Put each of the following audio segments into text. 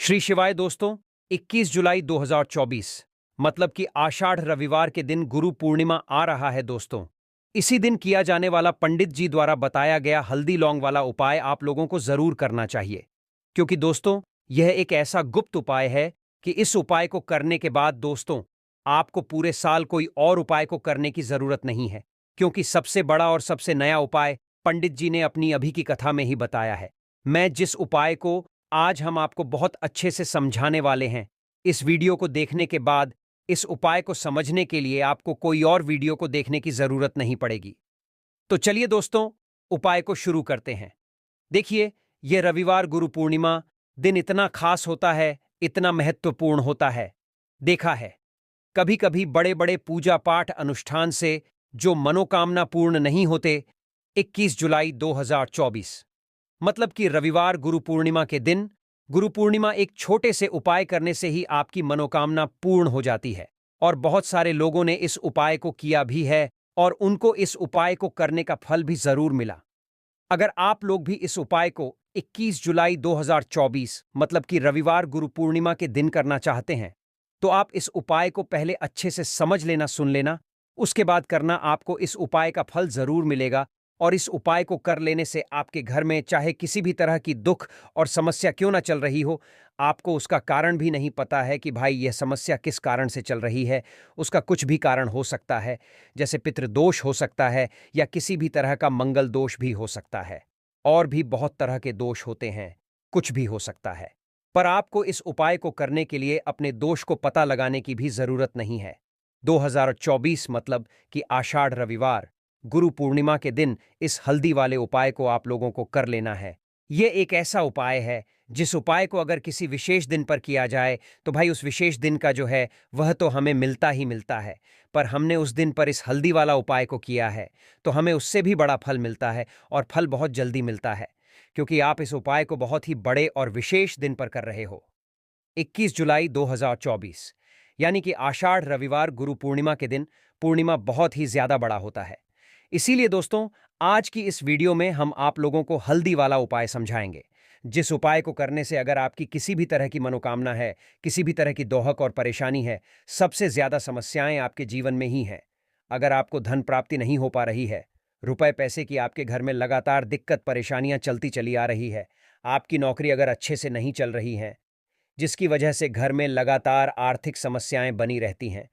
श्री शिवाय दोस्तों, 21 जुलाई 2024 मतलब कि आषाढ़ रविवार के दिन गुरु पूर्णिमा आ रहा है दोस्तों। इसी दिन किया जाने वाला पंडित जी द्वारा बताया गया हल्दी लौंग वाला उपाय आप लोगों को जरूर करना चाहिए, क्योंकि दोस्तों यह एक ऐसा गुप्त उपाय है कि इस उपाय को करने के बाद दोस्तों आपको पूरे साल कोई और उपाय को करने की जरूरत नहीं है, क्योंकि सबसे बड़ा और सबसे नया उपाय पंडित जी ने अपनी अभी की कथा में ही बताया है। मैं जिस उपाय को आज हम आपको बहुत अच्छे से समझाने वाले हैं, इस वीडियो को देखने के बाद इस उपाय को समझने के लिए आपको कोई और वीडियो को देखने की जरूरत नहीं पड़ेगी। तो चलिए दोस्तों, उपाय को शुरू करते हैं। देखिए, यह रविवार गुरु पूर्णिमा दिन इतना खास होता है, इतना महत्वपूर्ण होता है। देखा है, कभी कभी बड़े बड़े पूजा पाठ अनुष्ठान से जो मनोकामना पूर्ण नहीं होते, 21 जुलाई 2024 मतलब कि रविवार गुरु पूर्णिमा के दिन गुरु पूर्णिमा एक छोटे से उपाय करने से ही आपकी मनोकामना पूर्ण हो जाती है। और बहुत सारे लोगों ने इस उपाय को किया भी है और उनको इस उपाय को करने का फल भी जरूर मिला। अगर आप लोग भी इस उपाय को 21 जुलाई 2024 मतलब कि रविवार गुरु पूर्णिमा के दिन करना चाहते हैं, तो आप इस उपाय को पहले अच्छे से समझ लेना, सुन लेना, उसके बाद करना। आपको इस उपाय का फल जरूर मिलेगा। और इस उपाय को कर लेने से आपके घर में चाहे किसी भी तरह की दुख और समस्या क्यों ना चल रही हो, आपको उसका कारण भी नहीं पता है कि भाई यह समस्या किस कारण से चल रही है। उसका कुछ भी कारण हो सकता है, जैसे पितृदोष हो सकता है या किसी भी तरह का मंगल दोष भी हो सकता है। और भी बहुत तरह के दोष होते हैं, कुछ भी हो सकता है। पर आपको इस उपाय को करने के लिए अपने दोष को पता लगाने की भी जरूरत नहीं है। 2024 मतलब कि आषाढ़ रविवार गुरु पूर्णिमा के दिन इस हल्दी वाले उपाय को आप लोगों को कर लेना है। यह एक ऐसा उपाय है जिस उपाय को अगर किसी विशेष दिन पर किया जाए तो भाई उस विशेष दिन का जो है वह तो हमें मिलता ही मिलता है। पर हमने उस दिन पर इस हल्दी वाला उपाय को किया है तो हमें उससे भी बड़ा फल मिलता है, और फल बहुत जल्दी मिलता है, क्योंकि आप इस उपाय को बहुत ही बड़े और विशेष दिन पर कर रहे हो। 21 जुलाई 2024 यानी कि आषाढ़ रविवार गुरु पूर्णिमा के दिन पूर्णिमा बहुत ही ज्यादा बड़ा होता है। इसीलिए दोस्तों, आज की इस वीडियो में हम आप लोगों को हल्दी वाला उपाय समझाएंगे, जिस उपाय को करने से अगर आपकी किसी भी तरह की मनोकामना है, किसी भी तरह की दोहक और परेशानी है, सबसे ज्यादा समस्याएं आपके जीवन में ही हैं। अगर आपको धन प्राप्ति नहीं हो पा रही है, रुपए पैसे की आपके घर में लगातार दिक्कत परेशानियां चलती चली आ रही है, आपकी नौकरी अगर अच्छे से नहीं चल रही है, जिसकी वजह से घर में लगातार आर्थिक समस्याएं बनी रहती हैं,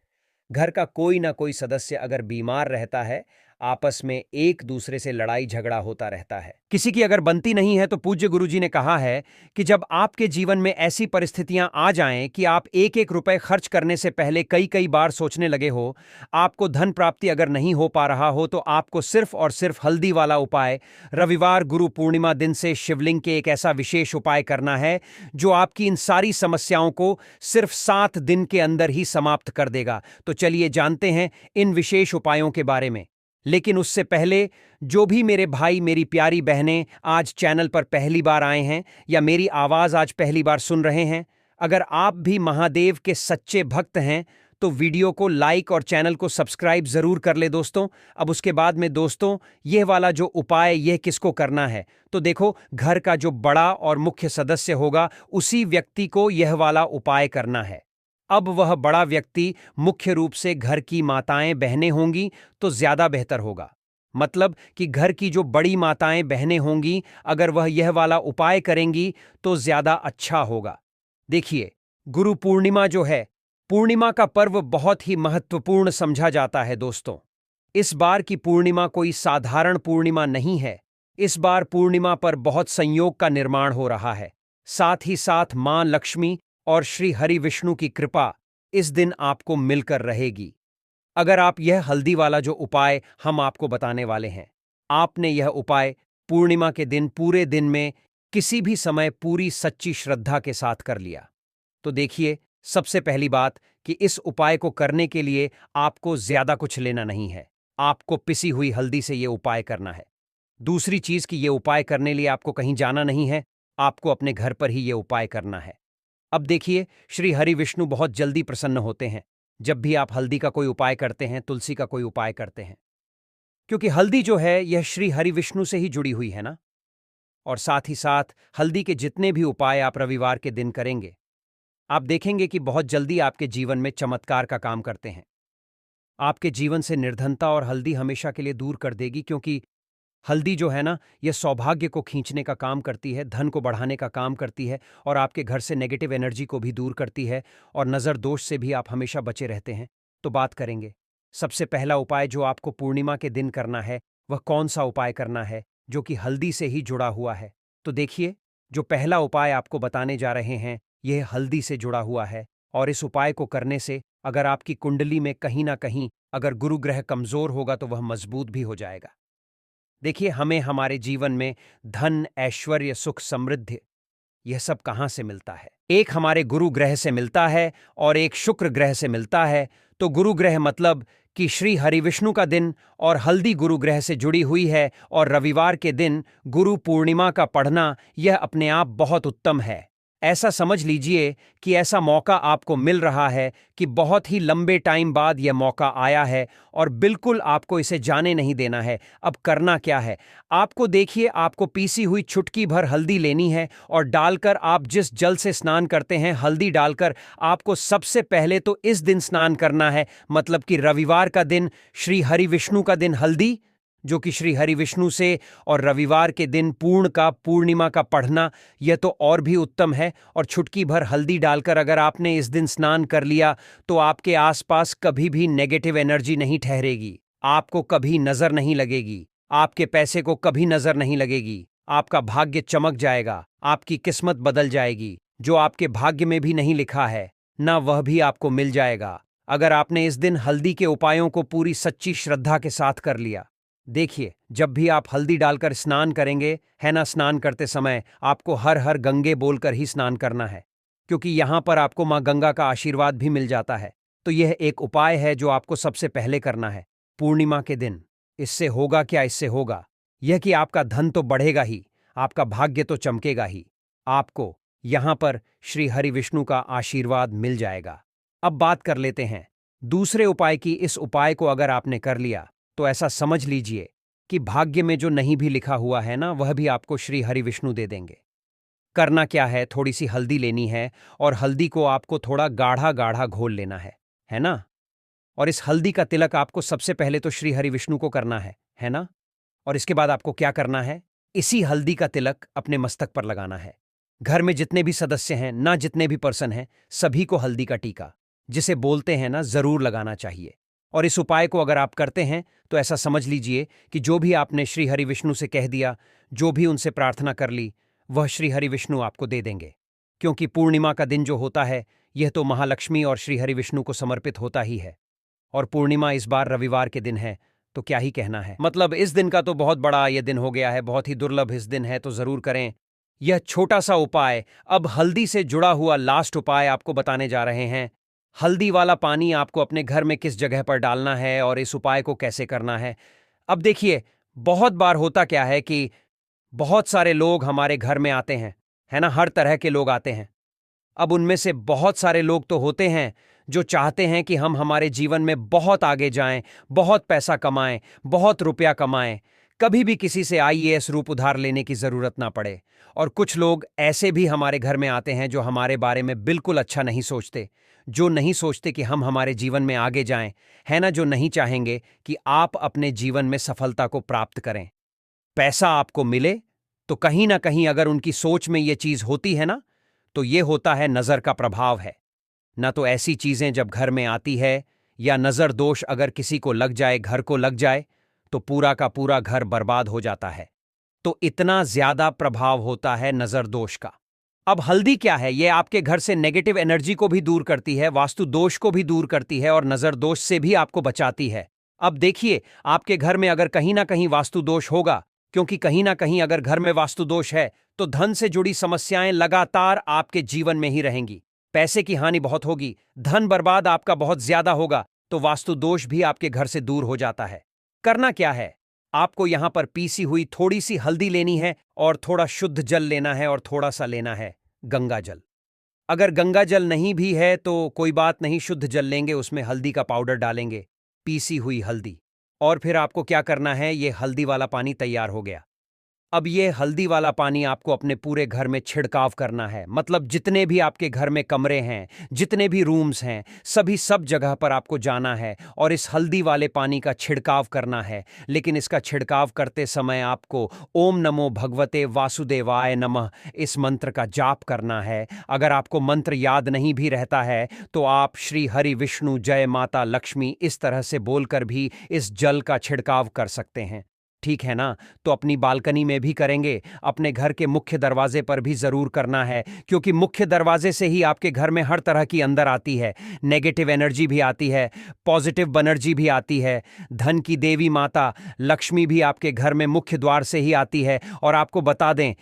घर का कोई ना कोई सदस्य अगर बीमार रहता है, आपस में एक दूसरे से लड़ाई झगड़ा होता रहता है, किसी की अगर बनती नहीं है, तो पूज्य गुरुजी ने कहा है कि जब आपके जीवन में ऐसी परिस्थितियां आ जाएं कि आप एक एक रुपए खर्च करने से पहले कई कई बार सोचने लगे हो, आपको धन प्राप्ति अगर नहीं हो पा रहा हो, तो आपको सिर्फ और सिर्फ हल्दी वाला उपाय रविवार गुरु पूर्णिमा दिन से शिवलिंग के एक ऐसा विशेष उपाय करना है जो आपकी इन सारी समस्याओं को सिर्फ 7 दिन के अंदर ही समाप्त कर देगा। तो चलिए जानते हैं इन विशेष उपायों के बारे में। लेकिन उससे पहले, जो भी मेरे भाई मेरी प्यारी बहनें आज चैनल पर पहली बार आए हैं या मेरी आवाज आज पहली बार सुन रहे हैं, अगर आप भी महादेव के सच्चे भक्त हैं तो वीडियो को लाइक और चैनल को सब्सक्राइब जरूर कर ले दोस्तों। अब उसके बाद में दोस्तों, यह वाला जो उपाय यह किसको करना है, तो देखो, घर का जो बड़ा और मुख्य सदस्य होगा उसी व्यक्ति को यह वाला उपाय करना है। अब वह बड़ा व्यक्ति मुख्य रूप से घर की माताएं बहनें होंगी तो ज्यादा बेहतर होगा। मतलब कि घर की जो बड़ी माताएं बहनें होंगी, अगर वह यह वाला उपाय करेंगी तो ज्यादा अच्छा होगा। देखिए, गुरु पूर्णिमा जो है, पूर्णिमा का पर्व बहुत ही महत्वपूर्ण समझा जाता है दोस्तों। इस बार की पूर्णिमा कोई साधारण पूर्णिमा नहीं है। इस बार पूर्णिमा पर बहुत संयोग का निर्माण हो रहा है। साथ ही साथ मां लक्ष्मी और श्री हरि विष्णु की कृपा इस दिन आपको मिलकर रहेगी। अगर आप यह हल्दी वाला जो उपाय हम आपको बताने वाले हैं, आपने यह उपाय पूर्णिमा के दिन पूरे दिन में किसी भी समय पूरी सच्ची श्रद्धा के साथ कर लिया, तो देखिए, सबसे पहली बात कि इस उपाय को करने के लिए आपको ज्यादा कुछ लेना नहीं है। आपको पिसी हुई हल्दी से यह उपाय करना है। दूसरी चीज कि यह उपाय करने लिए आपको कहीं जाना नहीं है, आपको अपने घर पर ही यह उपाय करना है। अब देखिए, श्री हरि विष्णु बहुत जल्दी प्रसन्न होते हैं जब भी आप हल्दी का कोई उपाय करते हैं, तुलसी का कोई उपाय करते हैं, क्योंकि हल्दी जो है यह श्री हरि विष्णु से ही जुड़ी हुई है ना। और साथ ही साथ हल्दी के जितने भी उपाय आप रविवार के दिन करेंगे, आप देखेंगे कि बहुत जल्दी आपके जीवन में चमत्कार का काम करते हैं। आपके जीवन से निर्धनता और हल्दी हमेशा के लिए दूर कर देगी, क्योंकि हल्दी जो है ना, यह सौभाग्य को खींचने का काम करती है, धन को बढ़ाने का काम करती है और आपके घर से नेगेटिव एनर्जी को भी दूर करती है और नज़र दोष से भी आप हमेशा बचे रहते हैं। तो बात करेंगे। सबसे पहला उपाय जो आपको पूर्णिमा के दिन करना है, वह कौन सा उपाय करना है जो कि हल्दी से ही जुड़ा हुआ है। तो देखिए, जो पहला उपाय आपको बताने जा रहे हैं, यह हल्दी से जुड़ा हुआ है और इस उपाय को करने से अगर आपकी कुंडली में कहीं ना कहीं अगर गुरु ग्रह कमजोर होगा तो वह मजबूत भी हो जाएगा। देखिए, हमें हमारे जीवन में धन, ऐश्वर्य, सुख, समृद्धि, यह सब कहाँ से मिलता है? एक हमारे गुरु ग्रह से मिलता है और एक शुक्र ग्रह से मिलता है। तो गुरु ग्रह मतलब कि श्री हरिविष्णु का दिन और हल्दी गुरु ग्रह से जुड़ी हुई है और रविवार के दिन गुरु पूर्णिमा का पढ़ना यह अपने आप बहुत उत्तम है। ऐसा समझ लीजिए कि ऐसा मौका आपको मिल रहा है कि बहुत ही लंबे टाइम बाद यह मौका आया है और बिल्कुल आपको इसे जाने नहीं देना है। अब करना क्या है? आपको देखिए, आपको पीसी हुई चुटकी भर हल्दी लेनी है और डालकर आप जिस जल से स्नान करते हैं, हल्दी डालकर आपको सबसे पहले तो इस दिन स्नान करना है, मतलब कि रविवार का दिन, श्री हरि विष्णु का दिन हल्दी, जो कि श्री हरि विष्णु से, और रविवार के दिन पूर्णिमा का पढ़ना, यह तो और भी उत्तम है। और चुटकी भर हल्दी डालकर अगर आपने इस दिन स्नान कर लिया तो आपके आसपास कभी भी नेगेटिव एनर्जी नहीं ठहरेगी, आपको कभी नजर नहीं लगेगी, आपके पैसे को कभी नजर नहीं लगेगी, आपका भाग्य चमक जाएगा, आपकी किस्मत बदल जाएगी। जो आपके भाग्य में भी नहीं लिखा है ना, वह भी आपको मिल जाएगा अगर आपने इस दिन हल्दी के उपायों को पूरी सच्ची श्रद्धा के साथ कर लिया। देखिए, जब भी आप हल्दी डालकर स्नान करेंगे, है ना, स्नान करते समय आपको हर हर गंगे बोलकर ही स्नान करना है, क्योंकि यहां पर आपको मां गंगा का आशीर्वाद भी मिल जाता है। तो यह एक उपाय है जो आपको सबसे पहले करना है पूर्णिमा के दिन। इससे होगा क्या? इससे होगा यह कि आपका धन तो बढ़ेगा ही, आपका भाग्य तो चमकेगा ही, आपको यहां पर श्री हरि विष्णु का आशीर्वाद मिल जाएगा। अब बात कर लेते हैं दूसरे उपाय की। इस उपाय को अगर आपने कर लिया तो ऐसा समझ लीजिए कि भाग्य में जो नहीं भी लिखा हुआ है ना, वह भी आपको श्री हरि विष्णु दे देंगे। करना क्या है? थोड़ी सी हल्दी लेनी है और हल्दी को आपको थोड़ा गाढ़ा गाढ़ा घोल लेना है ना? और इस हल्दी का तिलक आपको सबसे पहले तो श्री हरि विष्णु को करना है ना? और इसके बाद आपको क्या करना है? इसी हल्दी का तिलक अपने मस्तक पर लगाना है। घर में जितने भी सदस्य हैं ना, जितने भी पर्सन हैं, सभी को हल्दी का टीका, जिसे बोलते हैं ना, जरूर लगाना चाहिए। और इस उपाय को अगर आप करते हैं तो ऐसा समझ लीजिए कि जो भी आपने श्री हरि विष्णु से कह दिया, जो भी उनसे प्रार्थना कर ली, वह श्री हरि विष्णु आपको दे देंगे। क्योंकि पूर्णिमा का दिन जो होता है, यह तो महालक्ष्मी और श्री हरि विष्णु को समर्पित होता ही है। और पूर्णिमा इस बार रविवार के दिन है, तो क्या ही कहना है। मतलब इस दिन का तो बहुत बड़ा यह दिन हो गया है, बहुत ही दुर्लभ इस दिन है, तो जरूर करें यह छोटा सा उपाय। अब हल्दी से जुड़ा हुआ लास्ट उपाय आपको बताने जा रहे हैं। हल्दी वाला पानी आपको अपने घर में किस जगह पर डालना है और इस उपाय को कैसे करना है। अब देखिए, बहुत बार होता क्या है कि बहुत सारे लोग हमारे घर में आते हैं, है ना, हर तरह के लोग आते हैं। अब उनमें से बहुत सारे लोग तो होते हैं जो चाहते हैं कि हम हमारे जीवन में बहुत आगे जाएं, बहुत पैसा कमाएं, बहुत रुपया कमाएं, कभी भी किसी से आईएएस रूप उधार लेने की जरूरत ना पड़े। और कुछ लोग ऐसे भी हमारे घर में आते हैं जो हमारे बारे में बिल्कुल अच्छा नहीं सोचते, जो नहीं सोचते कि हम हमारे जीवन में आगे जाएं, है ना, जो नहीं चाहेंगे कि आप अपने जीवन में सफलता को प्राप्त करें, पैसा आपको मिले। तो कहीं ना कहीं अगर उनकी सोच में यह चीज होती है ना, तो यह होता है नजर का प्रभाव है ना। तो ऐसी चीजें जब घर में आती है या नजर दोष अगर किसी को लग जाए, घर को लग जाए, तो पूरा का पूरा घर बर्बाद हो जाता है। तो इतना ज्यादा प्रभाव होता है नजर दोष का। अब हल्दी क्या है? यह आपके घर से नेगेटिव एनर्जी को भी दूर करती है, वास्तु दोष को भी दूर करती है और नजर दोष से भी आपको बचाती है। अब देखिए, आपके घर में अगर कहीं ना कहीं वास्तु दोष होगा, क्योंकि कहीं ना कहीं अगर घर में वास्तु दोष है तो धन से जुड़ी समस्याएं लगातार आपके जीवन में ही रहेंगी, पैसे की हानि बहुत होगी, धन बर्बाद आपका बहुत ज्यादा होगा। तो वास्तु दोष भी आपके घर से दूर हो जाता है। करना क्या है? आपको यहां पर पीसी हुई थोड़ी सी हल्दी लेनी है और थोड़ा शुद्ध जल लेना है और थोड़ा सा लेना है गंगा जल। अगर गंगा जल नहीं भी है तो कोई बात नहीं, शुद्ध जल लेंगे, उसमें हल्दी का पाउडर डालेंगे, पीसी हुई हल्दी। और फिर आपको क्या करना है? ये हल्दी वाला पानी तैयार हो गया। अब ये हल्दी वाला पानी आपको अपने पूरे घर में छिड़काव करना है। मतलब जितने भी आपके घर में कमरे हैं, जितने भी रूम्स हैं, सभी सब जगह पर आपको जाना है और इस हल्दी वाले पानी का छिड़काव करना है। लेकिन इसका छिड़काव करते समय आपको ओम नमो भगवते वासुदेवाय नमः इस मंत्र का जाप करना है। अगर आपको मंत्र याद नहीं भी रहता है तो आप श्री हरि विष्णु जय माता लक्ष्मी इस तरह से बोलकर भी इस जल का छिड़काव कर सकते हैं। ठीक है ना? तो अपनी बालकनी में भी करेंगे, अपने घर के मुख्य दरवाजे पर भी जरूर करना है, क्योंकि मुख्य दरवाजे से ही आपके घर में हर तरह की अंदर आती है। नेगेटिव एनर्जी भी आती है, पॉजिटिव एनर्जी भी आती है। धन की देवी माता लक्ष्मी भी आपके घर में मुख्य द्वार से ही आती है। और आपको बता दें,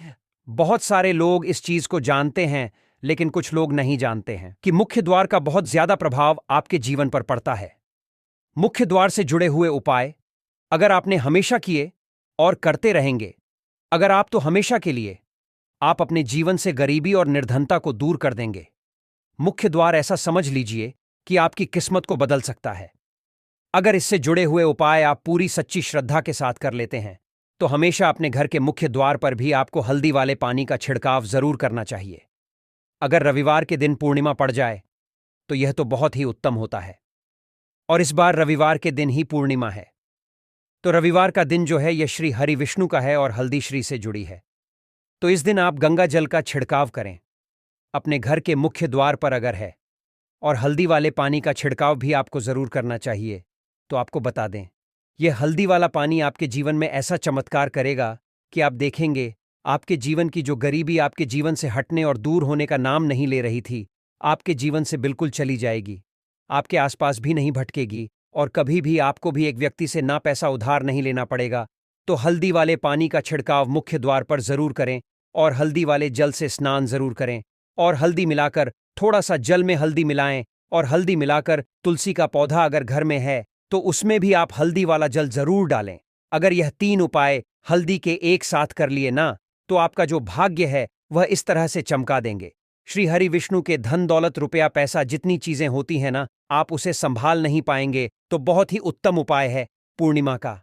बहुत सारे लोग इस चीज को जानते हैं, लेकिन कुछ लोग नहीं जानते हैं कि मुख्य द्वार का बहुत ज्यादा प्रभाव आपके जीवन पर पड़ता है। मुख्य द्वार से जुड़े हुए उपाय अगर आपने हमेशा किए और करते रहेंगे, अगर आप तो हमेशा के लिए आप अपने जीवन से गरीबी और निर्धनता को दूर कर देंगे। मुख्य द्वार ऐसा समझ लीजिए कि आपकी किस्मत को बदल सकता है। अगर इससे जुड़े हुए उपाय आप पूरी सच्ची श्रद्धा के साथ कर लेते हैं तो हमेशा अपने घर के मुख्य द्वार पर भी आपको हल्दी वाले पानी का छिड़काव जरूर करना चाहिए। अगर रविवार के दिन पूर्णिमा पड़ जाए तो यह तो बहुत ही उत्तम होता है। और इस बार रविवार के दिन ही पूर्णिमा है, तो रविवार का दिन जो है यह श्री हरि विष्णु का है और हल्दी श्री से जुड़ी है। तो इस दिन आप गंगा जल का छिड़काव करें अपने घर के मुख्य द्वार पर अगर है, और हल्दी वाले पानी का छिड़काव भी आपको जरूर करना चाहिए। तो आपको बता दें, यह हल्दी वाला पानी आपके जीवन में ऐसा चमत्कार करेगा कि आप देखेंगे आपके जीवन की जो गरीबी आपके जीवन से हटने और दूर होने का नाम नहीं ले रही थी, आपके जीवन से बिल्कुल चली जाएगी, आपके आसपास भी नहीं भटकेगी और कभी भी आपको भी एक व्यक्ति से ना पैसा उधार नहीं लेना पड़ेगा। तो हल्दी वाले पानी का छिड़काव मुख्य द्वार पर जरूर करें और हल्दी वाले जल से स्नान जरूर करें और हल्दी मिलाकर थोड़ा सा जल में हल्दी मिलाएं और हल्दी मिलाकर तुलसी का पौधा अगर घर में है तो उसमें भी आप हल्दी वाला जल जरूर डालें। अगर यह 3 उपाय हल्दी के एक साथ कर लिए ना, तो आपका जो भाग्य है वह इस तरह से चमका देंगे। श्री हरि विष्णु के धन दौलत रुपया पैसा जितनी चीजें होती हैं ना, आप उसे संभाल नहीं पाएंगे। तो बहुत ही उत्तम उपाय है पूर्णिमा का।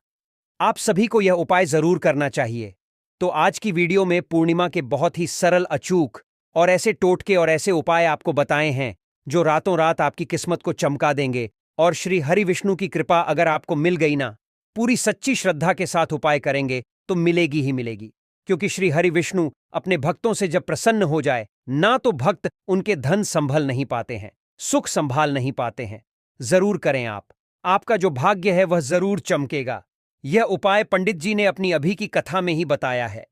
आप सभी को यह उपाय जरूर करना चाहिए। तो आज की वीडियो में पूर्णिमा के बहुत ही सरल, अचूक और ऐसे टोटके और ऐसे उपाय आपको बताए हैं जो रातों रात आपकी किस्मत को चमका देंगे। और श्री हरि विष्णु की कृपा अगर आपको मिल गई ना, पूरी सच्ची श्रद्धा के साथ उपाय करेंगे तो मिलेगी ही मिलेगी। क्योंकि श्री हरि विष्णु अपने भक्तों से जब प्रसन्न हो जाए ना, तो भक्त उनके धन संभल नहीं पाते हैं, सुख संभाल नहीं पाते हैं। जरूर करें आप, आपका जो भाग्य है वह जरूर चमकेगा। यह उपाय पंडित जी ने अपनी अभी की कथा में ही बताया है।